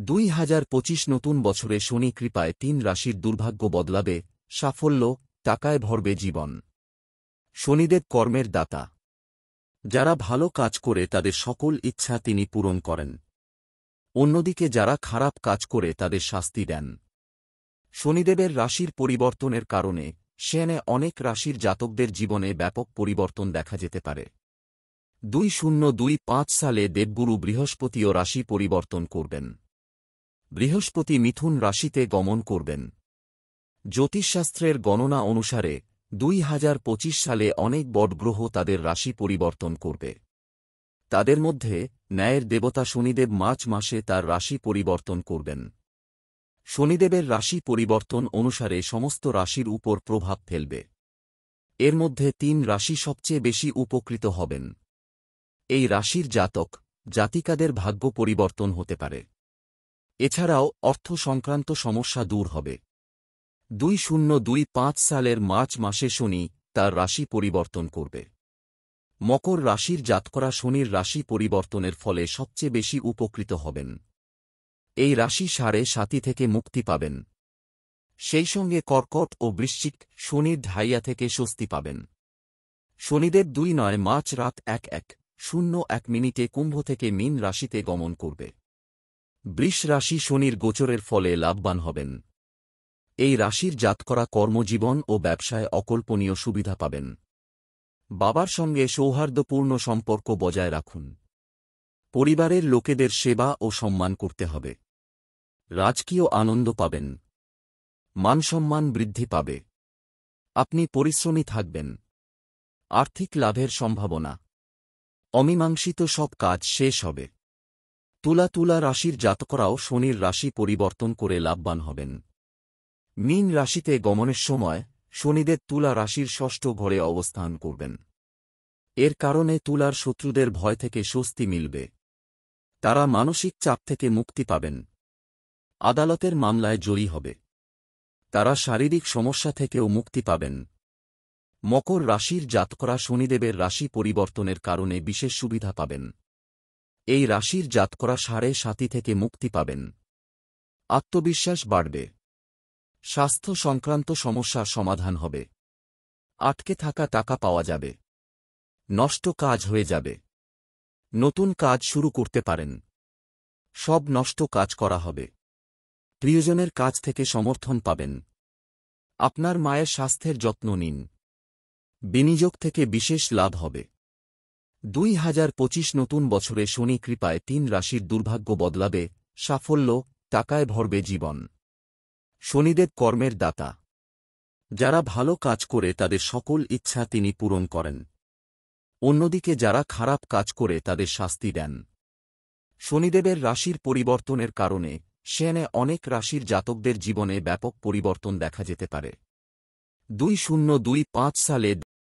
2025 নতুন বছরে শনি কৃপায় 3 রাশির দুর্ভাগ্য বদলাবে, সাফল্য, টাকায় ভরবে জীবন। শনিদেব কর্মের দাতা। যারা ভালো কাজ করে তাদের সকল ইচ্ছা তিনি পূরণ করেন। অন্যদিকে যারা খারাপ কাজ করে তাদের শাস্তি দেন। শনিদেবের রাশির পরিবর্তনের কারণে সেনে অনেক রাশির জাতকদের জীবনে ব্যাপক পরিবর্তন দেখা যেতে পারে। 2025 সালে দেবগুরু বৃহস্পতিও রাশি পরিবর্তন করবেন। বৃহস্পতি মিথুন রাশিতে গমন করবেন। জ্যোতিষশাস্ত্রের গণনা অনুসারে 2025 সালে অনেক বড়গ্রহ তাদের রাশি পরিবর্তন করবে। তাদের মধ্যে ন্যায়ের দেবতা শনিদেব মার্চ মাসে তার রাশি পরিবর্তন করবেন। শনিদেবের রাশি পরিবর্তন অনুসারে সমস্ত রাশির উপর প্রভাব ফেলবে। এর মধ্যে 3 রাশি সবচেয়ে বেশি উপকৃত হবেন। এই রাশির জাতক জাতিকাদের ভাগ্য পরিবর্তন হতে পারে। এছাড়াও অর্থ সংক্রান্ত সমস্যা দূর হবে। 2025 সালের মার্চ মাসে শনি তার রাশি পরিবর্তন করবে। মকর রাশির জাতকরা শনির রাশি পরিবর্তনের ফলে সবচেয়ে বেশি উপকৃত হবেন। এই রাশি সাড়ে সাতি থেকে মুক্তি পাবেন। সেই সঙ্গে কর্কট ও বৃশ্চিক শনির ঢাইয়া থেকে স্বস্তি পাবেন। শনিদেব 2 মার্চ রাত 1:01 কুম্ভ থেকে মীন রাশিতে গমন করবে। বৃষ রাশি শনির গোচরের ফলে লাভবান হবেন। এই রাশির জাতকরা কর্মজীবন ও ব্যবসায় অকল্পনীয় সুবিধা পাবেন। বাবার সঙ্গে সৌহার্দ্যপূর্ণ সম্পর্ক বজায় রাখুন। পরিবারের লোকেদের সেবা ও সম্মান করতে হবে। রাজকীয় আনন্দ পাবেন। মানসম্মান বৃদ্ধি পাবে। আপনি পরিশ্রমী থাকবেন। আর্থিক লাভের সম্ভাবনা। অমীমাংসিত সব কাজ শেষ হবে। তুলা রাশির জাতকরাও শনির রাশি পরিবর্তন করে লাভবান হবেন। মীন রাশিতে গমনের সময় শনিদেব তুলা রাশির ষষ্ঠ ঘরে অবস্থান করবেন। এর কারণে তুলার শত্রুদের ভয় থেকে স্বস্তি মিলবে। তারা মানসিক চাপ থেকে মুক্তি পাবেন। আদালতের মামলায় জয়ী হবে। তারা শারীরিক সমস্যা থেকেও মুক্তি পাবেন। মকর রাশির জাতকরা শনিদেবের রাশি পরিবর্তনের কারণে বিশেষ সুবিধা পাবেন। এই রাশির জাতকরা সাড়ে সাতি থেকে মুক্তি পাবেন। আত্মবিশ্বাস বাড়বে। স্বাস্থ্য সংক্রান্ত সমস্যার সমাধান হবে। আটকে থাকা টাকা পাওয়া যাবে। নষ্ট কাজ হয়ে যাবে। নতুন কাজ শুরু করতে পারেন। সব নষ্ট কাজ করা হবে। প্রিয়জনের কাছ থেকে সমর্থন পাবেন। আপনার মায়ের স্বাস্থ্যের যত্ন নিন। বিনিয়োগ থেকে বিশেষ লাভ হবে। 2025 নতুন বছরে শনি কৃপায় 3 রাশির দুর্ভাগ্য বদলাবে, সাফল্য, টাকায় ভরবে জীবন। শনিদেব কর্মের দাতা। যারা ভালো কাজ করে তাদের সকল ইচ্ছা তিনি পূরণ করেন। অন্যদিকে যারা খারাপ কাজ করে তাদের শাস্তি দেন। শনিদেবের রাশির পরিবর্তনের কারণে সেনে অনেক রাশির জাতকদের জীবনে ব্যাপক পরিবর্তন দেখা যেতে পারে। 2025 সালে